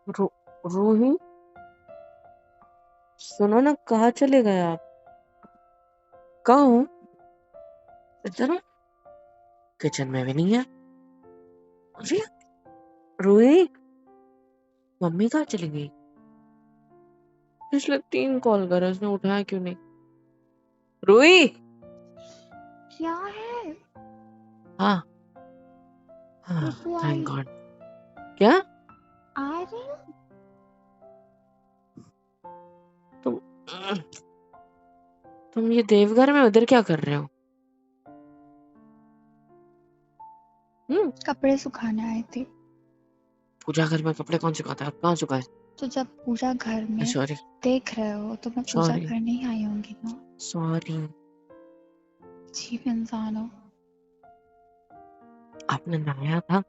रू, रूही, सुनो ना, कहाँ चले गए आप? कहाँ हो? इधर हो? किचन में भी नहीं है। अरे रूही, मम्मी कहाँ चली गई? पिछले 3 कॉल करे, उसने उठाया क्यों नहीं? रूही। क्या है? हाँ हाँ, खुशबू थैंक आई। गॉड। क्या? आ रही हूँ। तुम तुम ये देवघर में उधर क्या कर रहे हो? कपड़े सुखाने आए थे। पूजा घर में कपड़े कौन सुखाता है? आप कहाँ सुखाए? तो जब पूजा घर में सॉरी देख रहे हो तो मैं पूजा सॉरी घर नहीं आई होंगी ना। सॉरी। अजीब इंसान हो। आपने नहाया था?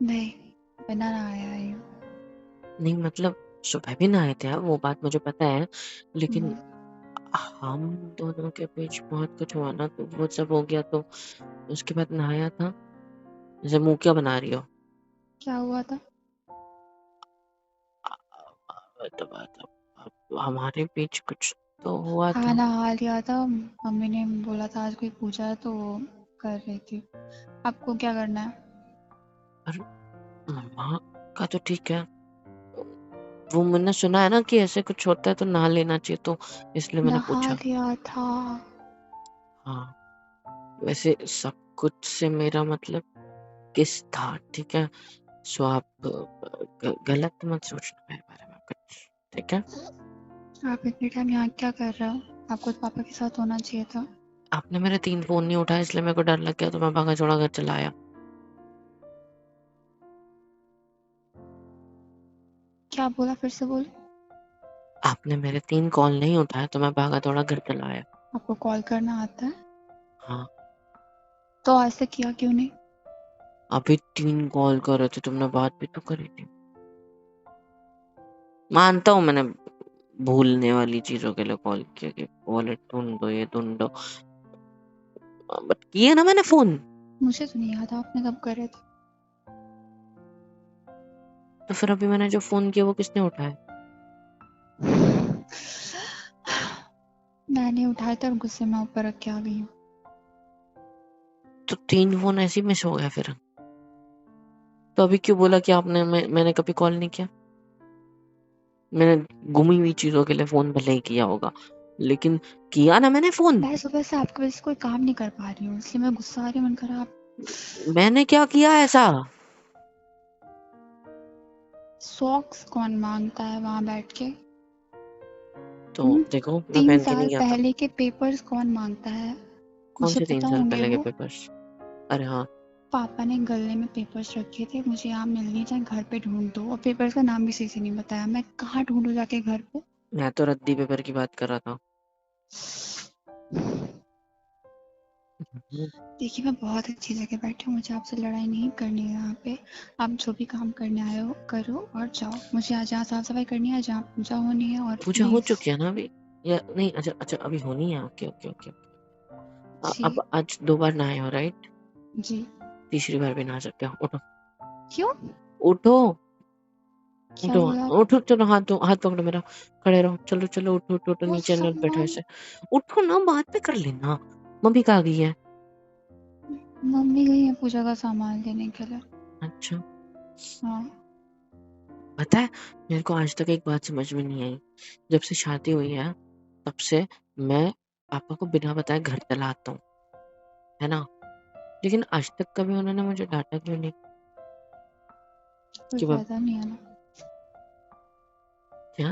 नहीं, बिना नहाए आई हूँ। नहीं मतलब सुबह भी नहाए थे आप, वो बात मुझे पता है, लेकिन हम्म, हम दोनों के बीच बहुत कुछ हुआ ना, तो वो सब हो गया, तो उसके बाद नहाया था। जैसे मुंह क्या बना रही हो? क्या हुआ था? तो बात अब हमारे बीच कुछ तो हुआ हाँ, था। नहा लिया था। मम्मी ने बोला था आज कोई पूजा है तो वो कर रही थी। आपको क्या करना है? और मम्मा का तो ठीक है, वो मैंने सुना है ना कि ऐसे कुछ होता है तो नहा लेना चाहिए, तो इसलिए मैंने नहा पूछा। लिया था। हाँ, वैसे सब कुछ से मेरा मतलब किस था, ठीक है? सो आप गलत मत सोचना मेरे बारे में कुछ, ठीक है? आप इतने टाइम यहाँ क्या कर रहे हो? आपको तो पापा के साथ होना चाहिए था। आपने मेरे 3 फोन नहीं उठाए, इसलिए मेरे को डर लग गया, तो मैं भागा चौड़ा घर चला आया। क्या बोला? फिर से बोल। आपने मेरे 3 कॉल नहीं उठाए, तो मैं भागा चौड़ा घर चला आया। आपको कॉल करना आता है? हाँ, तो आज से किया क्यों नहीं? अभी 3 कॉल कर रहे थे, तुमने बात भी तो करी थी। मानता हूँ मैंने भूलने वाली चीजों के लिए कॉल किया कि वॉलेट ढूंढो, ये ढूंढो, बट किया ना मैंने फोन। मुझे तो नहीं याद आपने कब करे थे। तो फिर अभी मैंने जो फोन किया वो किसने उठाया? मैंने उठाया था और गुस्से में ऊपर रख के आ गई हूँ। तो 3 फोन ऐसे ही मिस हो गया फिर। तो अभी क्यों बोला कि आपने मैंने कभी कॉल नहीं किया? मैंने गुमी हुई चीजों के लिए फोन भले ही किया होगा, लेकिन किया ना मैंने फोन। मैं सुबह से आपकी वजह से कोई काम नहीं कर पा रही हूँ, इसलिए मैं गुस्सा आ रही हूँ। मन कर आप मैंने क्या किया ऐसा? सॉक्स कौन मांगता है वहां बैठ के? तो देखो, मैं 3 पहन के नहीं साल गया था। पहले के पेपर्स कौन मांगता है? कौन मुझे से 3 पता साल होंगे पहले के वो। पेपर्स? अरे हाँ, पापा ने गले में पेपर्स रखे थे, मुझे यहाँ मिल नहीं जाए, घर पे ढूंढ दो। और पेपर्स का नाम भी सही से नहीं बताया। मैं कहाँ ढूंढूं जाके घर पे? मैं तो रद्दी पेपर की बात कर रहा था। देखिए, मैं बहुत अच्छी जगह बैठी हूँ, मुझे आपसे लड़ाई नहीं करनी है यहाँ पे। आप जो भी काम करने आए हो करो और जाओ। मुझे आज जहाँ साफ सफाई करनी है, जहाँ पूजा होनी है, और पूजा हो प्लीज। चुकी है ना अभी, या नहीं? अच्छा अच्छा, अभी होनी है। Okay okay okay. जी। अब आज 2 बार नहाए हो, राइट? जी। तीसरी बार भी नहा सकते हो। उठो क्यों? उठो क्या उठो बोला? उठो, चलो हाथ दो, हाथ पकड़ो मेरा, खड़े रहो, चलो चलो, उठो उठो उठो, वो नीचे न बैठो सामान। ऐसे। उठो ना, बात पे कर लेना। मम्मी कहाँ गई है? मम्मी गई है पूजा का सामान लेने के लिए। अच्छा, हाँ। पता है, मेरे को आज तक एक बात समझ में नहीं आई। जब से शादी हुई है, तब से मैं पापा को बिना बताए घर चला आता हूँ, है ना? लेकिन आज तक कभी उन्होंने मुझे डांटा क्यों नहीं? कोई कि फायदा नहीं है ना। क्या?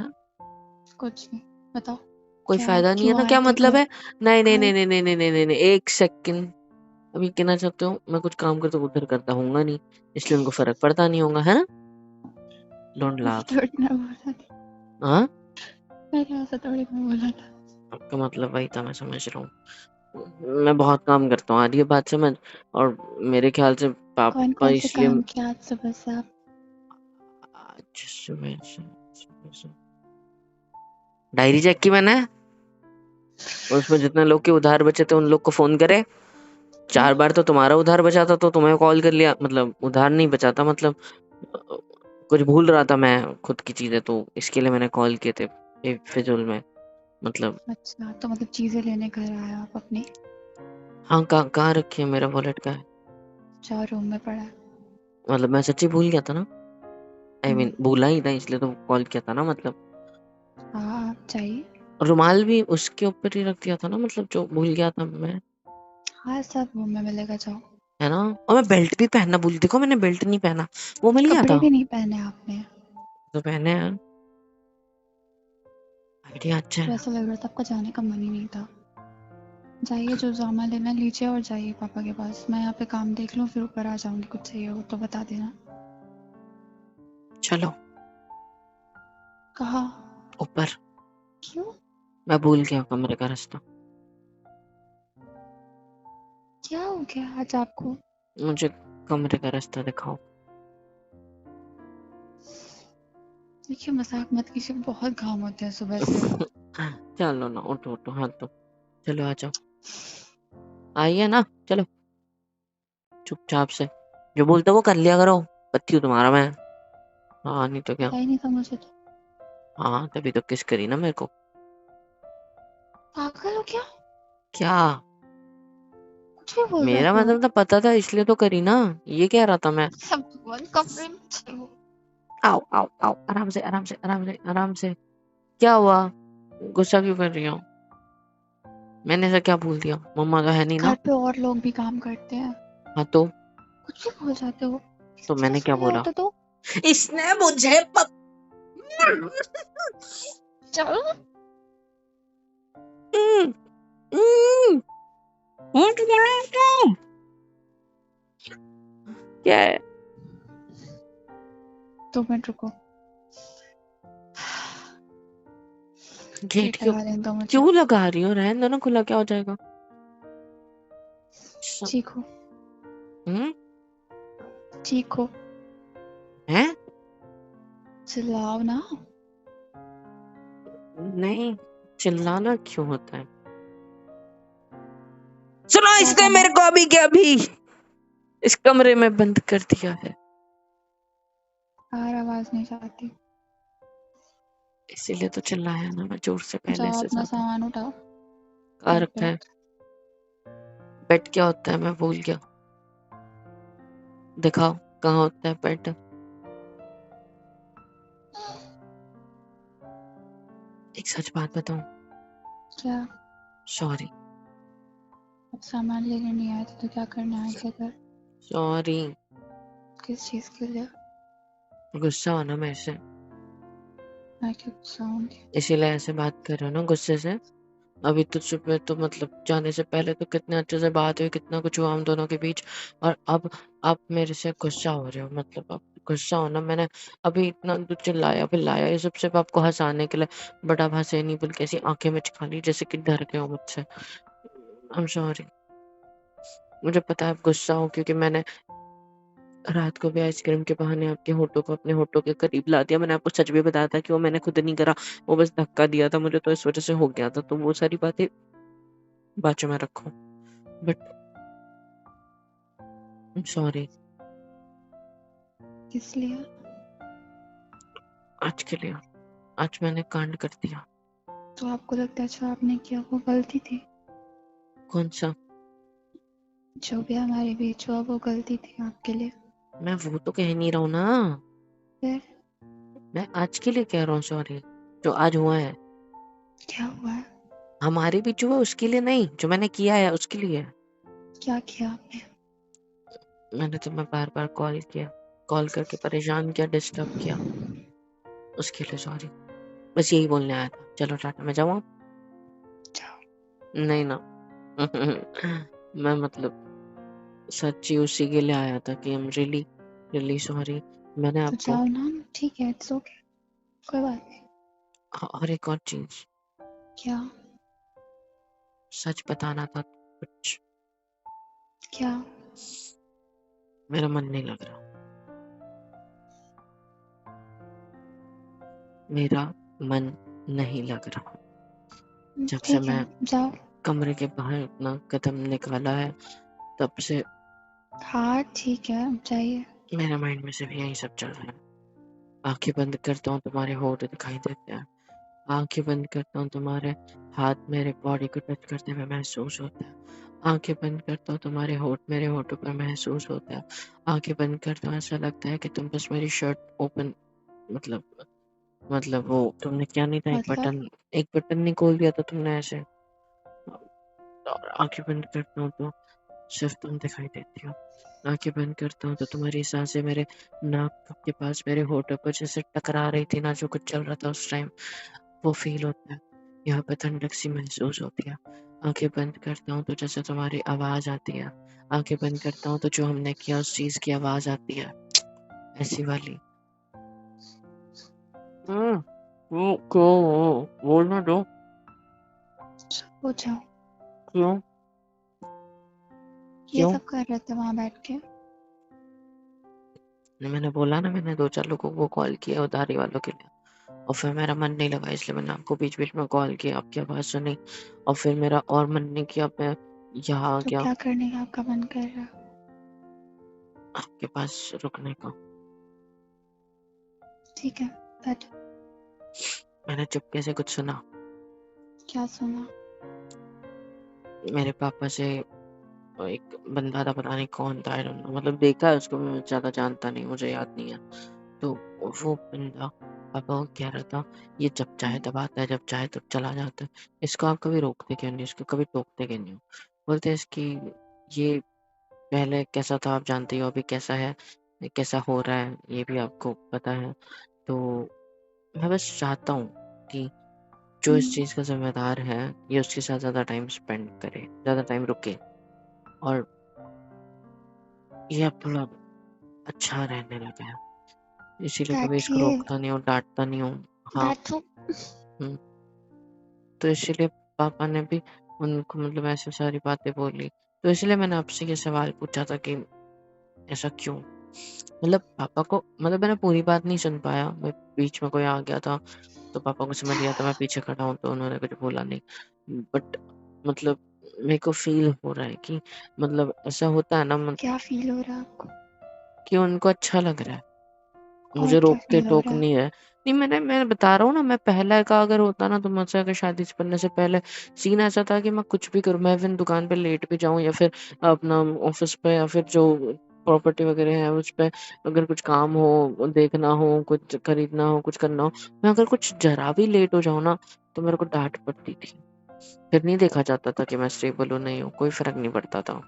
कुछ नहीं। बताओ। कोई क्या फायदा नहीं है क्यों ना, आए क्या थे मतलब घर? है? नहीं नहीं घर। नहीं नहीं नहीं नहीं नहीं नहीं नहीं, एक सेकंड। अभी कहना चाहते हो मैं कुछ काम करता उधर करता हूँगा नहीं, इसलिए उनको फर्क पड़ता नहीं होगा, है ना? डोंट ऐसा लाफ। थोड़ी ना बोला था। हाँ, मैंने ऐसा थोड़ी ना बोला था। आपका मतलब वही था, मैं समझ रहा हूँ। मैं बहुत काम करता हूँ, आ रही है बात समझ? और मेरे ख्याल से कौन पापा कौन से इसलिए काम किया आज सुबह से आप? आज सुबह से डायरी चेक की मैंने, और उसमें जितने लोग के उधार बचे थे उन लोग को फोन करे। 4 बार तो तुम्हारा उधार बचा था, तो तुम्हें कॉल कर लिया, मतलब उधार नहीं बचा था, मतलब कुछ भूल रहा था मैं खुद की चीजें, तो इसके लिए मैंने कॉल किए थे फिजूल में, मतलब। अच्छा, तो मतलब चीजें लेने घर आए आप अपनी? हाँ, कहाँ रखी है, मेरा वॉलेट का है। अच्छा, रूम में पड़ा है। मतलब मैं सच्ची भूल गया था ना, आई मीन भूला ही था, इसलिए तो कॉल किया था ना, मतलब। हाँ, आप चाहिए? रुमाल भी उसके ऊपर ही रख दिया था ना, मतलब जो भूल गया था मैं, हाँ, सब रूम में मिलेगा, जाओ। है ना। और मैं बेल्ट भी पहनना भूल, देखो मैंने बेल्ट नहीं पहना, वो मिल गया कपड़े था। भी नहीं पहने आपने। तो पहने हैं। आइडिया अच्छा तो है। ऐसा लग रहा था आपका जाने का मन ही नहीं था। जाइए, जो सामान लेना लीजिए और जाइए पापा के पास। मैं यहाँ पे काम देख लूँ, फिर ऊपर आ जाऊंगी। कुछ चाहिए हो तो बता देना। चलो कहाँ? ऊपर। क्यों? मैं भूल गया कमरे का रास्ता। क्या हो गया आज आपको? मुझे कमरे का रास्ता दिखाओ। देखिए, मजाक मत कीजिए, बहुत घाम होते हैं सुबह से। चलो ना, उठो उठो, हाँ तो चलो आ जाओ, आइए ना, चलो चुपचाप से, जो बोलते हो वो कर लिया करो, पति हूँ तुम्हारा मैं। हाँ नहीं तो क्या। पता ही नहीं था मुझे तो। हाँ तभी तो किस करी ना मेरे को। पागल हो क्या? क्या? कुछ भी बोल मेरा जाते हो। मतलब तो पता था, इसलिए तो करी ना, ये कह रहा था मैं। सब बंद कमरे में चलो। आओ आओ आओ, आराम से आराम से आराम से आराम से। क्या हुआ, गुस्सा क्यों कर रही हो? मैंने ऐसा क्या भूल दिया, मम्मा तो है नहीं घर ना। पे और लोग भी काम करते हैं। हाँ तो कुछ भी भूल जाते हो। तो किसी मैंने चीज क्या के लिए बोला? होता तो। इसने मुझे चलो। हम्म, हम्म, उठ गया क्या? क्या है? 2 मिनट रुको। गेट गेट क्यों, लगा दें तो मुझे। क्यों लगा रही हो, रहने दो ना, खुला क्या हो जाएगा। चीखो। हम्म। चीखो। है? चिल्लाओ ना। नहीं, चिल्लाना क्यों होता है? सुनो, क्या इसने करना मेरे है? को अभी के अभी इस कमरे में बंद कर दिया है, बाहर आवाज नहीं जाती। इसीलिए तो चिल्लाया ना मैं जोर से, पहले जाओ, से अपना ज्यादा। सामान उठाओ। कहाँ और रखा है? बेड। पेट क्या होता है, मैं भूल गया, दिखाओ कहाँ होता है पेट। एक सच बात बताऊं? क्या? सॉरी। अब सामान लेने नहीं आए थे तो क्या करने आए थे घर? सॉरी। किस चीज के लिए? गुस्सा हो ना मेरे से, मैं क्यों गुस्सा होंगी? इसीलिए ऐसे बात कर रहे हो ना गुस्से से। अभी तो सुबह तो मतलब जाने से पहले तो कितने अच्छे से बात हुई, कितना कुछ हुआ हम दोनों के बीच, और अब आप मेरे से गुस्सा हो रहे हो, मतलब अब गुस्सा होना, मैंने अभी इतना कुछ चिल्लाया पिल्लाया ये सब सिर्फ आपको हंसाने के लिए, बट आप हंसे नहीं बल्कि ऐसी आंखें में चिखा ली जैसे कि डर गए हो मुझसे। I am sorry. मुझे पता है आप गुस्सा हो, क्योंकि मैंने रात को भी आइसक्रीम के बहाने आपके होठों को अपने होठों के करीब ला दिया, मैंने आपको सच भी बताया था कि वो मैंने खुद नहीं करा, वो बस धक्का दिया था मुझे, तो इस वजह से हो गया था, तो वो सारी बातें बाजू में रखो, बट आई एम सॉरी। किस लिए? आज के लिए, आज मैंने कांड कर दिया। तो आपको लगता है जो आपने किया वो गलती थी? कौन सा? जो भी हमारे बीच हुआ वो गलती थी आपके लिए? मैं वो तो कह नहीं रहा हूँ ना, फिर? मैं आज के लिए कह रहा हूँ सॉरी, जो आज हुआ है क्या हुआ है? हमारे बीच हुआ उसके लिए नहीं, जो मैंने किया है उसके लिए। क्या किया आपने? मैंने तुम्हें बार बार कॉल किया, कॉल करके परेशान किया, डिस्टर्ब किया, उसके लिए सॉरी, बस यही बोलने आया था। चलो टाटा, मैं जाऊँ? जाओ। नहीं ना। मैं मतलब सच्ची उसी के लिए आया था कि I'm really really sorry। मैंने तो आपको जाओ ना। ठीक है, इट्स ओके। कोई बात नहीं। और एक और चीज क्या? सच बताना था कुछ, क्या? मेरा मन नहीं लग रहा, मेरा मन नहीं लग रहा, जब से ठीक है, मैं जाओ। कमरे के बाहर अपना कदम निकाला है तब से हाँ ठीक है, जाइए। मेरे माइंड में सिर्फ यही सब चल रहा है। आँखें बंद करता हूँ, तुम्हारे होंठ दिखाई देते हैं। आँखें बंद करता हूँ, तुम्हारे हाथ मेरे बॉडी को टच करते हुए महसूस होता है। आँखें बंद करता हूँ, तुम्हारे होंठ मेरे होठों पर महसूस होता है। आँखें बंद करता हूँ, ऐसा लगता है कि तुम बस मेरी शर्ट ओपन मतलब वो तुमने क्या नहीं था, मतलब एक बटन नहीं खोल दिया था तुमने ऐसे। और आँखें बंद करता हूँ तो सिर्फ तुम दिखाई देती हो। आँखें बंद करता हूँ तो तुम्हारी सांसें मेरे नाक के पास मेरे होठों पर जैसे टकरा रही थी ना, जो कुछ चल रहा था उस टाइम वो फ़ील होता है। यहाँ पे ठंडक सी महसूस होती है। आँखें बंद करता हूँ तो जैसे तुम्हारी आवाज़ आती है। आँखें बंद करता हूँ तो जो हमने किया उस चीज़ की आवाज़ आती है, ऐसी वाली। वो क्यों? बोलने दो। हो जाओ। क्यों? ये क्यों? सब कर रहे थे वहां बैठ के? मैंने बोला ना, मैंने 2-4 लोगों को कॉल किया उधारी वालों के लिए, और फिर मेरा मन नहीं लगा इसलिए मैंने आपको बीच-बीच में कॉल किया, आपकी आवाज़ सुनी और फिर मेरा और मन नहीं किया, मैं यहाँ आ तो गया क्या करने का आपका मन कर रहा? आपके पास रुकने का। ठीक है, बैठो। मैंने चुपके से कुछ सुना। क्या सुना? मेरे पापा से एक बंदा था, पता नहीं कौन था, आई डोंट नो, मतलब देखा है उसको, मैं ज़्यादा जानता नहीं, मुझे याद नहीं है। तो वो बंदा पापा को कह रहा था, ये जब चाहे तब आता है, जब चाहे तब चला जाता है। इसको आप कभी रोकते क्यों नहीं? इसको कभी टोकते क्यों नहीं हो? बोलते हैं इसकी ये पहले कैसा था आप जानते ही हो, अभी कैसा है, कैसा हो रहा है ये भी आपको पता है। तो मैं बस चाहता हूँ कि जो इस हम्म, चीज़ का ज़िम्मेदार है, ये उसके साथ ज़्यादा टाइम स्पेंड करे, ज़्यादा टाइम रुके और ये अब थोड़ा अच्छा रहने लगा है। इसीलिए कभी इसको बैठिए। रोकता नहीं हूँ, डाँटता नहीं हूँ। हाँ, बैठो। हुँ। तो इसीलिए पापा ने भी उनको मतलब ऐसी सारी बातें बोली। तो इसलिए मैंने आपसे ये सवाल पूछा था कि ऐसा क्यों? मतलब पापा को मतलब मैंने पूरी बात नहीं सुन पाया, मैं बीच में कोई आ गया था, तो पापा को समझ गया था मैं पीछे खड़ा हूँ, तो उन्होंने कुछ बोला नहीं। बट मतलब मेरे को फ़ील हो रहा है कि मतलब ऐसा होता है ना क्या फील हो रहा है आपको? कि उनको अच्छा लग रहा है। और मुझे क्या रोकते फील हो टोक रहा है? नहीं है। नहीं, मैं बता रहा हूँ ना, मैं पहले का अगर होता ना तो मुझसे अगर शादी से करने से पहले सीन ऐसा था कि मैं कुछ भी करूँ, मैं इवन दुकान पे लेट भी जाऊँ या फिर अपना ऑफ़िस पे या फिर जो प्रॉपर्टी वग़ैरह है उस पे अगर कुछ काम हो, देखना हो, कुछ खरीदना हो, कुछ करना हो, मैं अगर कुछ ज़रा भी लेट हो जाऊँ ना, तो मेरे को डाँट पड़ती थी। फिर नहीं देखा जाता था कि मैं स्टेबल हूँ, नहीं हूँ, कोई फ़र्क नहीं पड़ता था।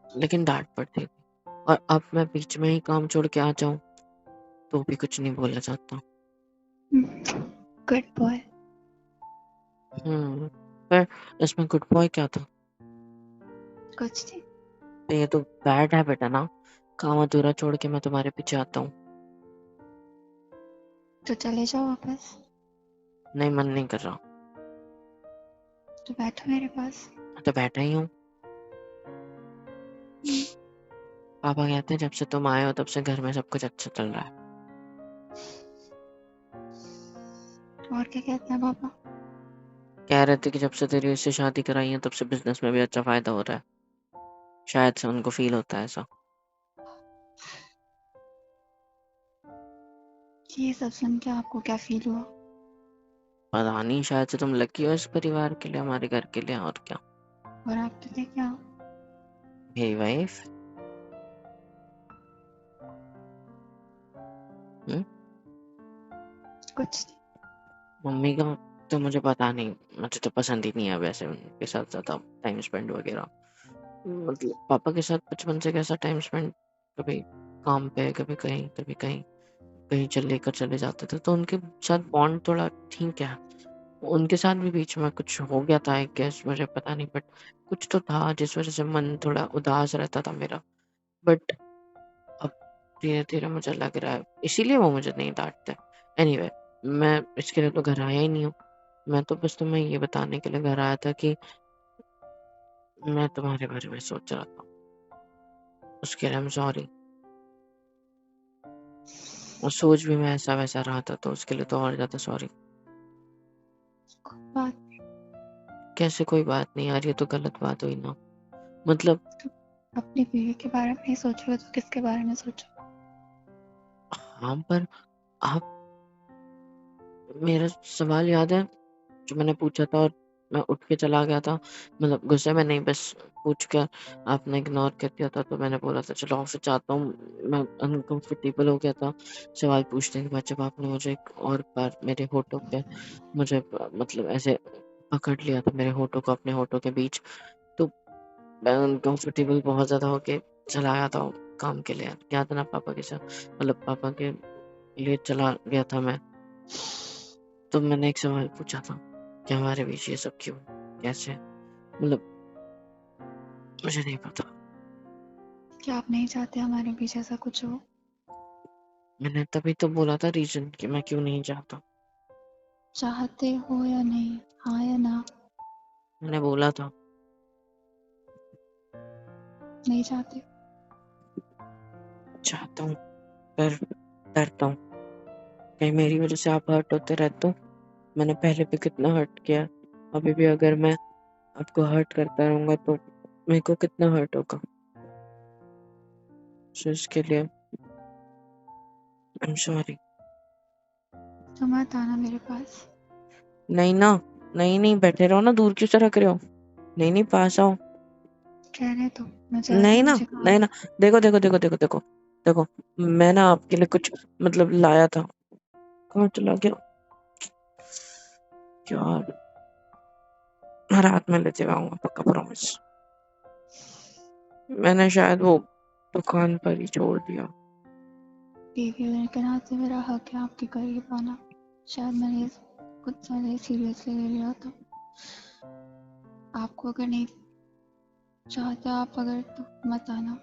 लेकिन डाँट पड़ती थी और अब मैं बीच में ही काम छोड़ के आ जाऊँ, तो भी कुछ नहीं बोला जाता। Good boy. पर इसमें गुड बॉय क्या था? कुछ नहीं। तो ये तो बैड हैबिट है ना, काम अधूरा छोड़ के मैं तुम्हारे पीछे आता हूँ। तो चले जाओ वापस। नहीं, मन नहीं कर रहा। तो बैठो मेरे पास। तो बैठा ही हूँ। हम्म, पापा कहते हैं जब से तुम आए हो तब से घर में सब कुछ अच्छा चल रहा है। और क्या कहते हैं पापा? कह रहे थे कि जब से तेरी इससे शादी कराई है तब से बिज़नेस में भी अच्छा फ़ायदा हो रहा है। शायद से उनको फ़ील होता है ऐसा। ये सब सुन के आपको क्या फील हुआ? पता नहीं, शायद से तुम लकी हो इस परिवार के लिए, हमारे घर के लिए, और क्या। और आपके लिए क्या? मेरी वाइफ़। हुँ, कुछ नहीं। मम्मी का तो मुझे पता नहीं, मुझे तो पसंद ही नहीं है वैसे उनके साथ ज़्यादा टाइम स्पेंड वग़ैरह। मतलब पापा के साथ बचपन से कैसा टाइम स्पेंड, कभी काम पे, कभी कहीं, कभी कहीं, कहीं लेकर चले जाते थे, तो उनके साथ बॉन्ड थोड़ा ठीक है। उनके साथ भी बीच में कुछ हो गया था आई गेस, मुझे पता नहीं, बट कुछ तो था जिस वज़ह से मन थोड़ा उदास रहता था मेरा। बट अब धीरे-धीरे मुझे लग रहा है इसीलिए वो मुझे नहीं डाँटते। एनीवे, मैं इसके लिए तो घर आया ही नहीं हूँ। मैं तो बस तुम्हें ये बताने के लिए घर आया था कि मैं तुम्हारे बारे में सोच रहा था। उसके लिए आई एम सॉरी। और सोच भी मैं ऐसा-वैसा रहा था तो उसके लिए तो और ज़्यादा सॉरी। बात। कैसे कोई बात नहीं यार, ये तो गलत बात हुई ना। मतलब अपनी बीवी के बारे में नहीं सोचोगे तो किसके बारे में सोचो? हाँ, पर आप मेरा सवाल याद है जो मैंने पूछा था और मैं उठ के चला गया था, मतलब गुस्से में नहीं, बस पूछ कर आपने इग्नोर कर दिया था, तो मैंने बोला था चलो ऑफिस जाता हूँ। मैं अनकंफर्टेबल हो गया था सवाल पूछने के बाद, जब आपने मुझे एक और बार मेरे होठों पे मुझे मतलब ऐसे पकड़ लिया था, मेरे होठों को अपने होठों के बीच, तो मैं अनकंफर्टेबल बहुत ज्यादा होके चला गया था काम के लिए, याद है ना पापा के साथ, मतलब पापा के लिए चला गया था मैं। तो मैंने एक सवाल पूछा था कि हमारे बीच ये सब क्यों, कैसे, मतलब मुझे नहीं पता। क्या आप नहीं चाहते हमारे बीच ऐसा कुछ हो? मैंने तभी तो बोला था रीजन कि मैं क्यों नहीं चाहता। चाहते हो या नहीं, हाँ या ना? मैंने बोला था नहीं चाहते? चाहता हूँ, पर डरता हूँ कहीं मेरी वजह से आप हर्ट होते रहते हो। मैंने पहले भी कितना हर्ट किया, अभी भी अगर मैं आपको हर्ट करता रहूंगा तो मेरे को कितना हर्ट होगा। सो इसके लिए आई एम सॉरी। तो मत आना मेरे पास। नहीं ना, नहीं नहीं, बैठे रहो ना, दूर क्यों से रख रहे हो? नहीं नहीं, पास आओ। कहने तो नहीं ना, मुझे काम नहीं है। ना, देखो देखो देखो देखो देखो देखो, मैं ना आपके लिए कुछ मतलब लाया था। कहाँ चला गया यार? रात में लेते आऊंगा पक्का, प्रॉमिस। मैंने शायद वो दुकान पर ही छोड़ दिया। बीवी होने के नाते मेरा हक है आपके करीब आना। शायद मैंने कुछ ज़्यादा सीरियसली ले लिया था। आपको अगर नहीं चाहते आप अगर, तो मत आना।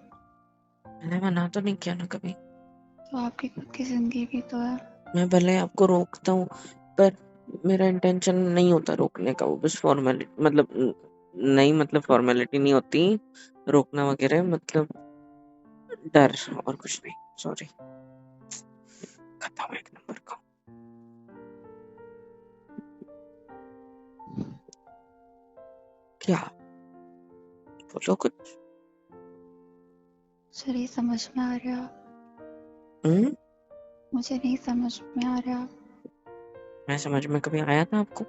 मैंने मना तो नहीं किया ना कभी। तो आपकी खुद की जिंदगी भी तो है। मैं भले आपको रोकता हूँ, पर मेरा इंटेंशन नहीं होता रोकने का, वो बस फॉर्मेलिटी, मतलब नहीं, मतलब फॉर्मेलिटी नहीं होती रोकना वगैरह, मतलब डर और कुछ नहीं। सॉरी, खत्म एक नंबर का। क्या? बोलो कुछ। मुझे नहीं समझ में आ रहा। हम्म? मुझे नहीं समझ में आ रहा। मैं समझ में कभी आया था आपको?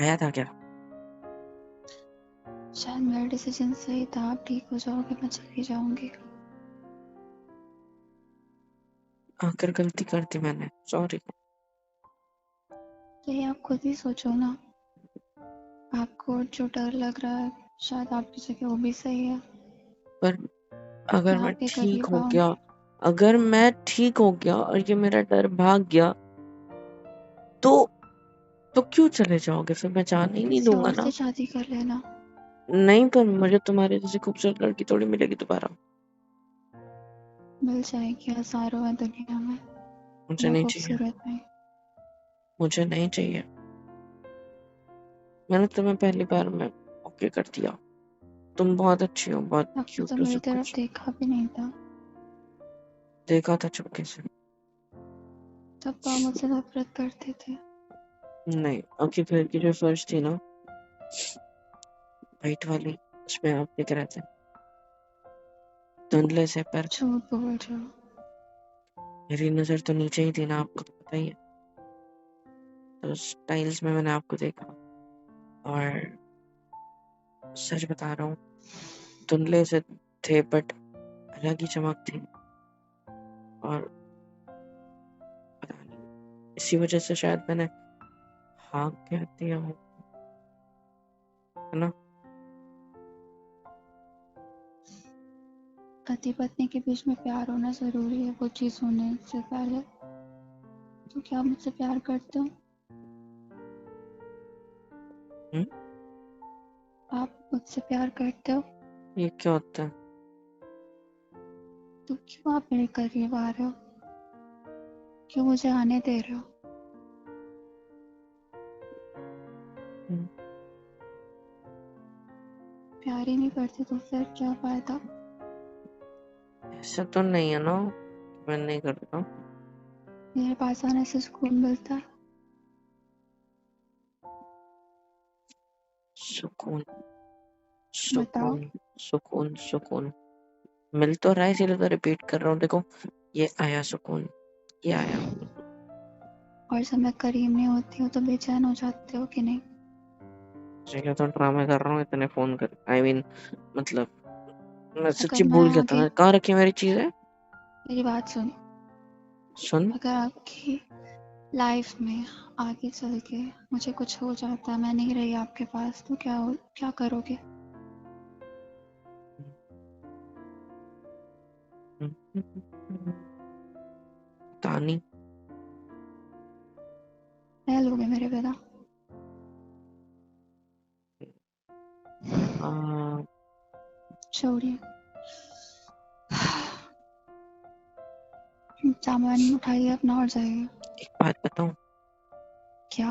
आया था क्या? शायद मेरा डिसीजन सही था। आप ठीक हो जाओगे, मैं चली जाऊंगी। आकर गलती कर दी मैंने, सॉरी। तो ये आप खुद ही सोचो ना। आपको जो डर लग रहा है शायद आपकी जगह वो भी सही है पर कि अगर मैं आपके ठीक करीब हो आऊं। गया, अगर मैं ठीक हो गया और ये मेरा डर भाग गया, तो क्यों चले जाओगे? फिर मैं जाने ही नहीं किसी दूंगा और ना। से शादी कर लेना। नहीं, पर मुझे तुम्हारे जैसी खूबसूरत लड़की थोड़ी मिलेगी दोबारा। मिल जाएगी, हजारों है दुनिया में। मुझे मैं नहीं चाहिए, खूबसूरत नहीं। मुझे नहीं चाहिए। मैंने तुम्हें पहली बार में ओके कर दिया। तुम बहुत अच्छी हो, बहुत आपने तो क्यूट हो, मेरी सब तरफ कुछ। देखा भी नहीं था। देखा था चुपके से। तब तो आप मुझसे नफरत करते थे। नहीं, आपकी घर की जो फर्श थी ना, वाइट वाली, उसमें आप दिख रहे थे धुंधले से, पर झूठ बोल रहे हो। मेरी नजर तो नीचे ही थी ना, आपको तो पता ही है। तो उस टाइल्स में मैंने आपको देखा, और सच बता रहा हूँ, धुंधले से थे बट अलग ही चमक थी। और पता नहीं, इसी वजह से शायद मैंने हाँ कह दिया हो, है ना? पति पत्नी के बीच में प्यार होना जरूरी है, वो चीज होने से पहले। तो क्या आप मुझसे प्यार करते हो? हम्म? आप मुझसे प्यार करते हो? ये क्या होता है? तो क्यों आप मेरे करीब आ रहे हो? क्यों मुझे आने दे रहे हो? हम्म, प्यार ही नहीं करते तो फिर क्या फायदा? ऐसा तो नहीं है ना, मैं नहीं करता। मेरे पास आने से सुकून मिलता है। सुकून, बताओ। सुकून, सुकून, सुकून। मिल तो रहा है, इसीलिए तो रिपीट कर रहा हूँ। देखो ये आया सुकून, ये आया। और जब मैं करीब नहीं होती हूँ तो बेचैन हो जाते हो कि नहीं? इसीलिए तो ड्रामे कर रहा हूँ इतने फोन कर, आई मीन मतलब मैं अगर सच्ची मैं भूल गया था। आगे, कहाँ रखी है मेरी चीजें? मेरी बात सुन, सुन। अगर आपकी लाइफ में आगे चल के मुझे कुछ हो जाता है, मैं नहीं रही आपके पास, तो क्या करोगे? तानी। रह लोगे मेरे बिना? आ, छोड़िए, सामान उठाइए अपना और जाइए। एक बात बताऊं? क्या?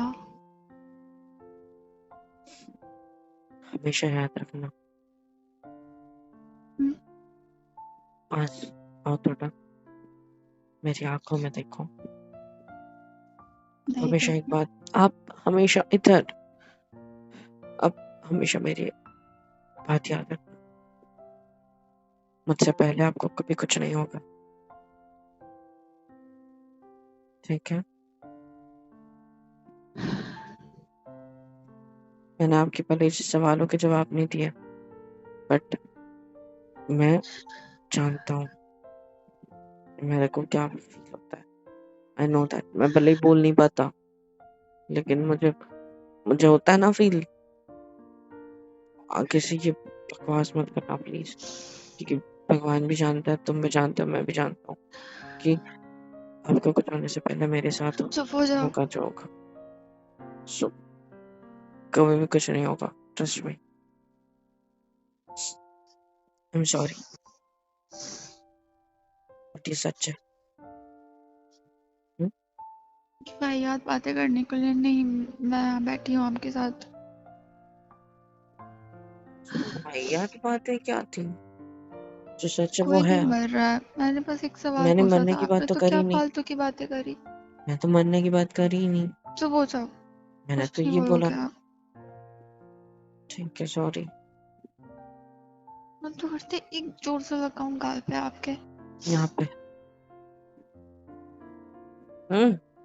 हमेशा याद रखना, हम्म, आज आओ थोड़ा मेरी आंखों में देखो। नहीं हमेशा एक देखना। बात, आप हमेशा इधर, अब हमेशा मेरी बात याद रखना, मुझसे पहले आपको कभी कुछ नहीं होगा, ठीक है? मैंने आपके पहले इस सवालों के जवाब नहीं दिए, बट मैं जानता हूँ मेरे को क्या फील होता है। I know that. मैं भले ही बोल नहीं पाता, लेकिन मुझे मुझे होता है ना फील। आगे से ये बकवास मत करना प्लीज, क्योंकि भगवान भी जानता है, तुम भी जानते हो, मैं भी जानता हूँ कि आपको कुछ होने से पहले मेरे साथ चुप हो जाओ। होगा जो होगा। सो कभी भी कुछ नहीं होगा, trust me. I am sorry, but ये सच है। वाहियात बातें करने के लिए नहीं मैं यहाँ बैठी हूँ आपके साथ। भैया की बातें क्या थी? जो सच है वो कोई है। नहीं मर रहा है, मैंने बस एक सवाल मैंने पूछा मरने था, की बात आपने तो तो करी क्या नहीं। फालतू की बातें करी। मैं तो मरने की बात करी ही नहीं। चुप हो जाओ, मैंने कुछ तो नहीं ये बोला। बोलोगे आप। ठीक है, सॉरी। मैं तो करते एक जोर से लगाऊं गाल पे आपके। यहाँ पे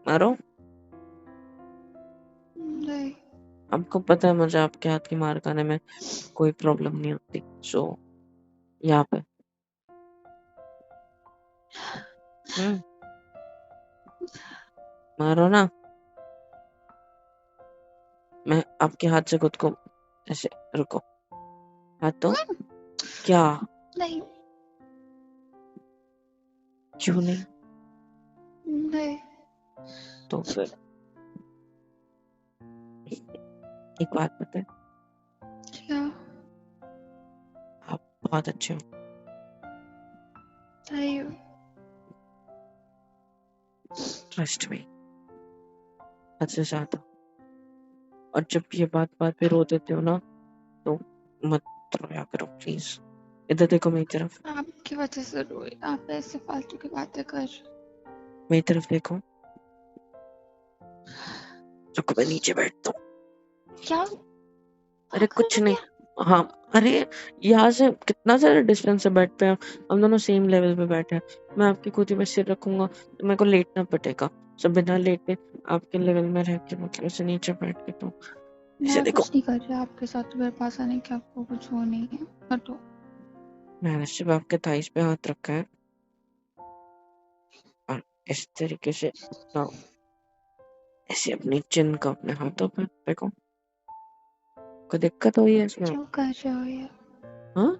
मारो। नहीं। आपको पता है मुझे आपके हाथ की मार खाने में कोई प्रॉब्लम नहीं होती, सो यहाँ पे हम्म मारो ना। मैं आपके हाथ से खुद को ऐसे, रुको, हाथ तो क्या? नहीं। क्यों नहीं? नहीं। तो फिर एक बात पता है, क्या? आप बहुत अच्छे हो। सही हो। ट्रस्ट मी, हद से ज्यादा। और जब ये बात बात पे रो देते हो ना, तो मत रोया करो प्लीज। इधर देखो मेरी तरफ, आपकी वजह से रोई, आप ऐसे फालतू की बातें कर। मेरी तरफ देखो। रुको मैं नीचे बैठता हूँ। क्या? अरे पागल कुछ हो नहीं। क्या? हाँ। अरे यहाँ से कितना सारा डिस्टेंस से बैठते हैं, हम दोनों सेम लेवल पे बैठे हैं। मैं आपकी गोदी में सिर रखूंगा तो मेरे को लेटना पड़ेगा, सब बिना लेटे आपके लेवल में रह के मतलब ऐसे नीचे बैठ के, तो ऐसे मैं देखो। कुछ नहीं कर रही आपके साथ, तो मेरे पास आने की आपको कुछ वो नहीं है। हटो। मैंने सिर्फ आपके थाइस पे हाथ रखा है और इस तरीके से ना, ऐसे अपनी चिन को अपने हाथों पे देखो। कोई दिक्कत हुई है इसमें? क्यों कर रहे हो ये? हाँ?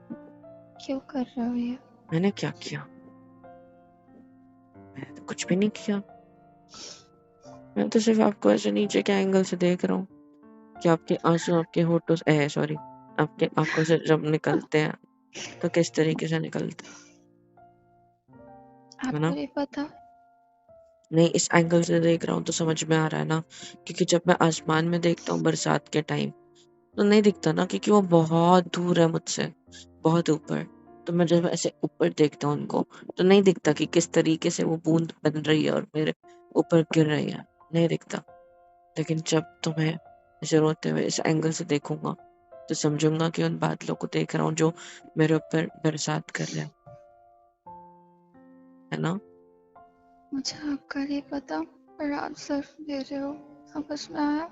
क्यों कर रहे हो ये? मैंने क्या किया? मैंने तो कुछ भी नहीं किया। मैं तो सिर्फ आपको ऐसे नीचे के एंगल से देख रहा हूँ कि आपके आंसू आपके होठों से, सॉरी, आपके आंखों से जब निकलते हैं तो किस तरीके से निकलते है आपको ना? नहीं पता? नहीं, इस एंगल से देख रहा हूँ तो समझ में आ रहा है ना, क्योंकि जब मैं आसमान में देखता हूँ बरसात के टाइम तो नहीं दिखता ना, क्योंकि वो बहुत दूर है मुझसे, बहुत ऊपर। तो मैं जब ऐसे ऊपर देखता हूँ उनको तो नहीं दिखता कि किस तरीके से वो बूंद बन रही है और मेरे ऊपर गिर रही है, नहीं दिखता। लेकिन जब तुम्हें ऐसे रोते हुए इस एंगल से देखूंगा तो समझूंगा कि उन बादलों को देख रहा हूँ जो मेरे ऊपर बरसात कर रहे हैं। है ना? मुझे आपका नहीं पता, पर आप सिर्फ दे रहे हो, समझ में आया?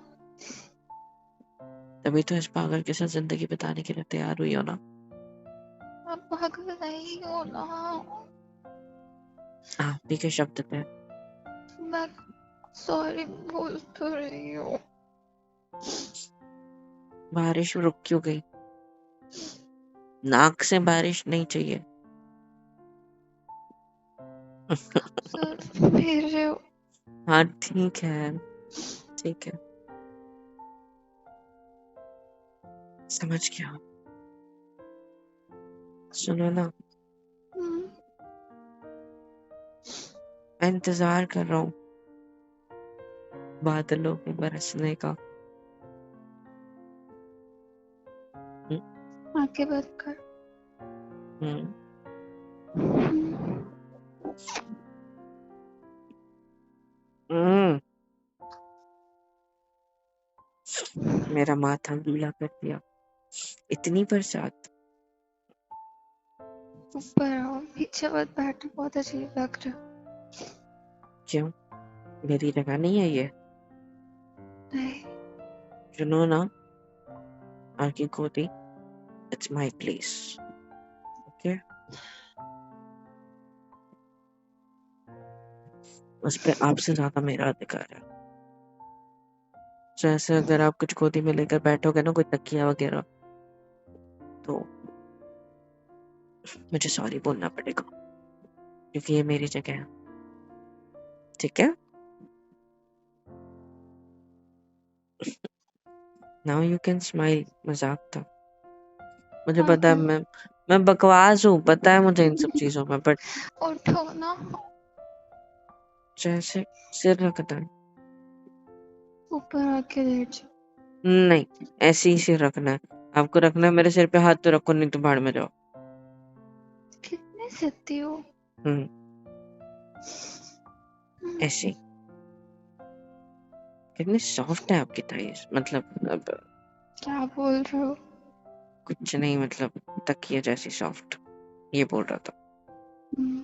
तभी तो इस पागल के साथ जिंदगी बिताने के लिए तैयार हुई हो ना। आप पागल नहीं हो ना। आप ही के शब्द पे। मैं सॉरी बोल तो रही हूँ। बारिश रुक क्यों गई? नाक से बारिश नहीं चाहिए। सिर्फ दे रहे हो। हाँ ठीक है, ठीक है, समझ गया। सुनो ना, हम्म, मैं इंतजार कर रहा हूँ बादलों के बरसने का। हम्म, आंखें बंद कर। हम्म, हम्म, हम्म, मेरा माथा गीला कर दिया। इतनी बरसात। ऊपर आओ, पीछे मत बैठो, बहुत अजीब लग रहा है। क्यों? मेरी जगह नहीं है ये? नहीं, सुनो ना, आगे गोदी, इट्स माय प्लेस, ओके? उस पे आपसे ज्यादा मेरा अधिकार है। जैसे अगर आप कुछ गोदी में लेकर बैठोगे ना, कोई तकिया वगैरह, तो मुझे सॉरी बोलना पड़ेगा, क्योंकि ये मेरी जगह है। ठीक है? Now you can smile. मजाक था। मुझे पता है, पागल। मैं बकवास हूँ, पता है मुझे इन सब चीजों में, बट उठो ना। जैसे सिर रखना है। ऊपर आके लेट जाओ। नहीं, ऐसे ही सिर रखना है। आपको रखना है मेरे सिर पे हाथ, तो रखो, नहीं तो भाड़ में जाओ। कितने सत्ती हो। हम्म, ऐसे ही। कितनी सॉफ्ट है आपकी थाइस, मतलब अब क्या बोल रहे हो? कुछ नहीं, मतलब तकिया जैसी सॉफ्ट, ये बोल रहा था। हम्म,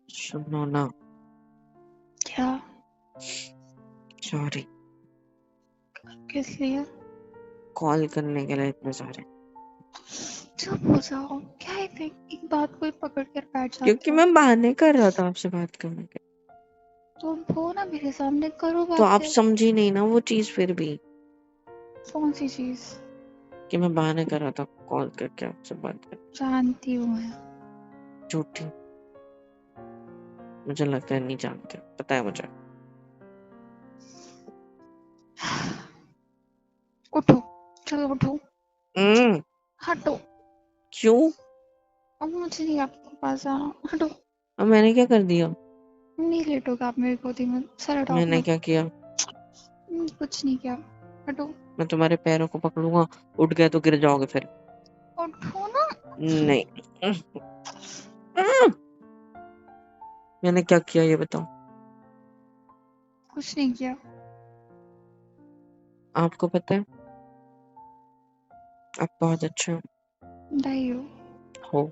सुनो ना, क्या? सॉरी किस लिए? कॉल करने के लिए इतने सारे। चुप हो जाओ, क्या एक बात कोई पकड़ कर बैठ क्योंकि जाते हो? मैं बहाने कर रहा था आपसे बात करने के। तुम हो ना मेरे सामने, करो तो आप बातें। समझी नहीं ना वो चीज फिर भी, कौन सी चीज? कि मैं बहाने कर रहा था कॉल करके आपसे बात कर। जानती हूँ मैं। झूठी। मुझे लगता है नहीं जानते, पता है मुझे। उठो, चलो उठो। हम्म। हटो। क्यों? अब मुझे नहीं आपके पास जाना, हटो। अब मैंने क्या कर दिया? नहीं लेटोगे आप मेरी गोदी में, सर हटाओ मैंने अपना। क्या किया? कुछ नहीं किया। हटो। मैं तुम्हारे पैरों को पकड़ूंगा, उठ गए तो गिर जाओगे फिर। उठो ना। नहीं। मैंने क्या किया ये बताओ? कुछ नहीं किया। आपको पता है, आप बहुत अच्छे नहीं हो। हो।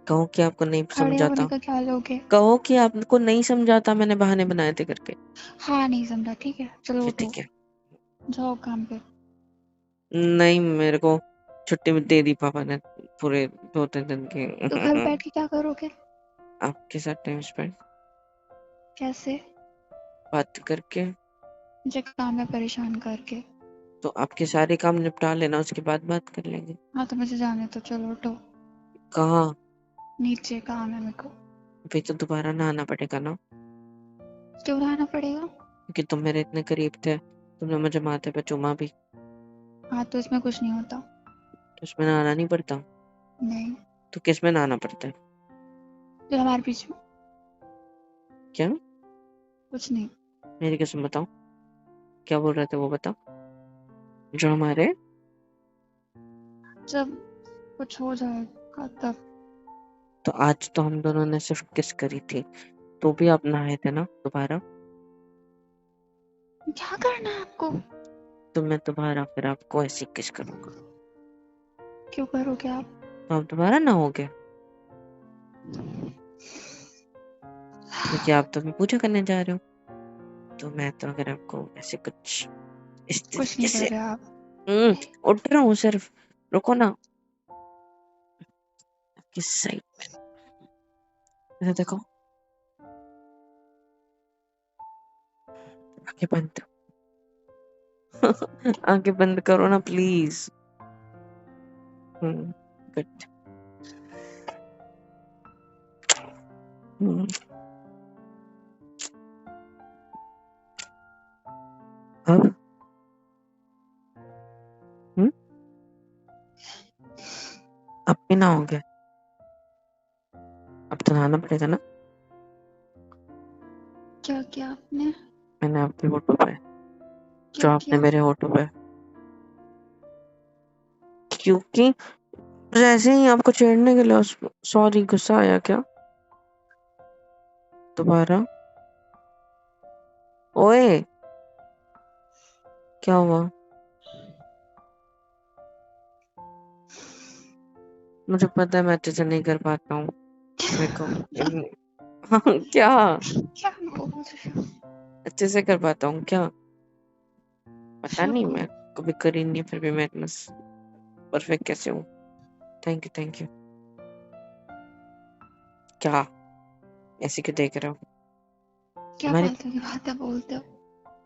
कहो कि आपको नहीं खड़े होने समझाता। का क्या लोगे? कहो कि आपको नहीं समझाता, मैंने बहाने बनाए थे करके। हाँ नहीं समझा, ठीक है, चलो कि उठो। ठीक है। जाओ काम पे। नहीं, मेरे को छुट्टी में दे दी पापा ने, पूरे 2-3 दिन की। तो घर बैठ के क्या करोगे? आपके साथ टाइम स्पेंड, कैसे? बात करके। मुझे काम है परेशान करके। तो आपके सारे काम निपटा लेना, उसके बाद बात कर लेंगे। हाँ तो मुझे जाने तो, चलो उठो। कहाँ? नीचे काम है मेरे को। अभी तो दोबारा नहाना पड़ेगा ना, क्यों लाना पड़ेगा? क्योंकि तुम मेरे इतने करीब थे, तुमने मुझे माथे पे चूमा भी। हाँ तो इसमें कुछ नहीं होता। तो उसमें नहाना नहीं पड़ता? नहीं। तो किस में नहाना पड़ता है? जो हमारे बीच में। क्या? कुछ नहीं। मेरी कसम बताओ, क्या बोल रहे थे वो बताओ। जो हमारे, जब कुछ हो जाएगा तब। तो आज तो हम दोनों ने सिर्फ किस करी थी, तो भी आप नहाए थे ना दोबारा? क्या करना है आपको? तो मैं दोबारा फिर आपको ऐसे किस करूंगा, क्यों करोगे आप? तो आप दोबारा नहाओगे? क्योंकि आप तो अभी पूजा करने जा रहे हो, तो मैं तो अगर आपको ऐसे कुछ इस कुछ नहीं तरीके कर से रहे आप। उठ रहा हूँ सिर्फ, रुको ना, किस साइड में, इधर देखो, आंखें बंद आंखें बंद करो ना प्लीज। गुड। अब अब भी ना होंगे, अब तो नहाना पड़ेगा ना। क्या किया आपने? मैंने आपके होठों पे, जो क्या आपने किया? मेरे होठों पे, क्योंकि जैसे ही आपको छेड़ने के लिए, सॉरी, गुस्सा आया क्या दोबारा? ओए, क्या हुआ? मुझे पता है मैं अच्छे से नहीं कर पाता हूँ, मेरे को क्या क्या बोल रहे हो? अच्छे से कर पाता हूँ क्या? पता नहीं, शो। मैं कभी करी नहीं, फिर भी मैं इतना परफेक्ट कैसे हूँ? Thank you. क्या ऐसे क्यों देख रहे हो? क्या हमारे फालतू की बातें बोलते हो?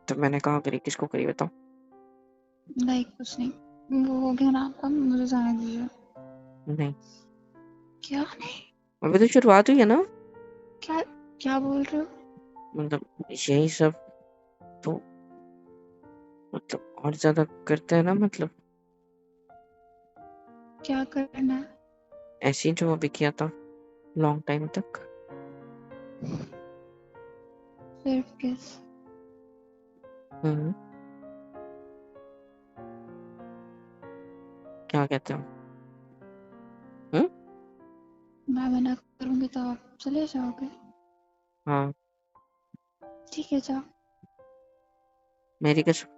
तो मैंने कहा करी, किसको करी बताओ? नहीं, कुछ नहीं। वो हो गया ना आपका, मुझे जाने दीजिए। नहीं, क्या नहीं? अभी तो शुरुआत हुई है ना, क्या क्या बोल रहे हो? मतलब यही सब तो, मतलब और ज्यादा करते हैं ना, मतलब क्या करना है? ऐसे ही जो अभी किया था लॉन्ग टाइम तक। सिर्फ किस? हम्म क्या कहते हो? मैं मना करूंगी तो आप चले जाओगे? हाँ, ठीक है, जाओ। मेरी कसम।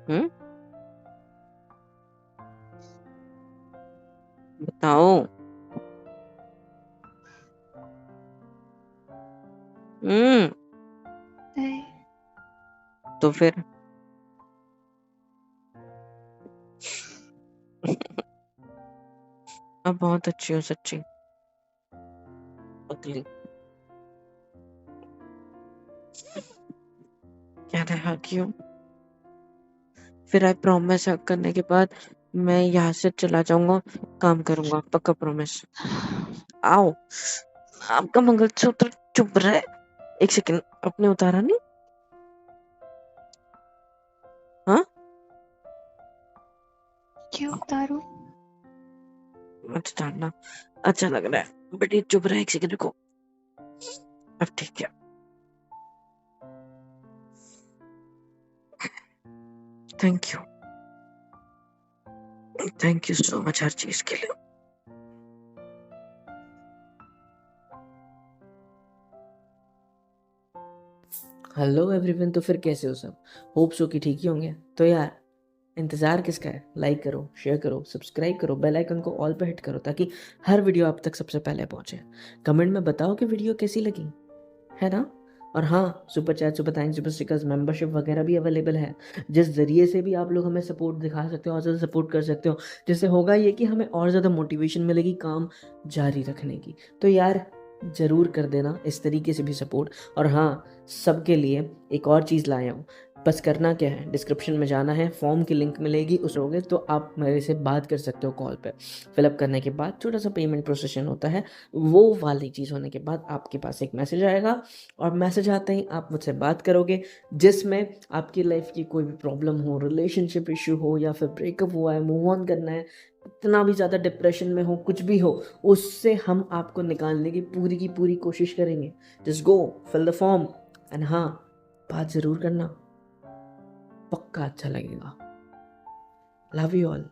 हम्म बताओ। हम्म नहीं। तो फिर अब बहुत अच्छी हो सच्ची, पगली। क्या रहा क्यों? फिर आई प्रॉमिस, हक करने के बाद मैं यहाँ से चला जाऊंगा, काम करूंगा, पक्का प्रॉमिस। आओ, आपका मंगलसूत्र चुप रहे, एक सेकंड, आपने उतारा नहीं? हाँ, क्यों उतारूं? मत उतारना, अच्छा लग रहा है, बट ये चुप रहे, एक सेकंड रुको, अब ठीक है। थैंक यू सो मच हर चीज के लिए। हेलो एवरीवन, तो फिर कैसे हो सब? होप सो कि ठीक ही होंगे। तो यार, इंतज़ार किसका है? लाइक करो, शेयर करो, सब्सक्राइब करो, बेल आइकन को ऑल पे हिट करो ताकि हर वीडियो आप तक सबसे पहले पहुंचे। कमेंट में बताओ कि वीडियो कैसी लगी, है ना? और हाँ, super chat, super thanks, super stickers, membership वगैरह भी अवेलेबल है, जिस ज़रिए से भी आप लोग हमें सपोर्ट दिखा सकते हो और ज़्यादा सपोर्ट कर सकते हो, जिससे होगा ये कि हमें और ज़्यादा मोटिवेशन मिलेगी काम जारी रखने की। तो यार, ज़रूर कर देना इस तरीके से भी सपोर्ट। और हाँ, सबके लिए एक और चीज़ लाया हूँ। बस करना क्या है, डिस्क्रिप्शन में जाना है, फॉर्म की लिंक मिलेगी, उस होगे तो आप मेरे से बात कर सकते हो कॉल पे। फिलअप करने के बाद छोटा सा पेमेंट प्रोसेशन होता है, वो वाली चीज़ होने के बाद आपके पास एक मैसेज आएगा, और मैसेज आते ही आप मुझसे बात करोगे, जिसमें आपकी लाइफ की कोई भी प्रॉब्लम हो, रिलेशनशिप इशू हो, या फिर ब्रेकअप हुआ है, मूव ऑन करना है, इतना भी ज़्यादा डिप्रेशन में हो, कुछ भी हो, उससे हम आपको निकालने की पूरी कोशिश करेंगे। Just go, fill the form, and हाँ, बात ज़रूर करना, पक्का अच्छा लगेगा। Love you all.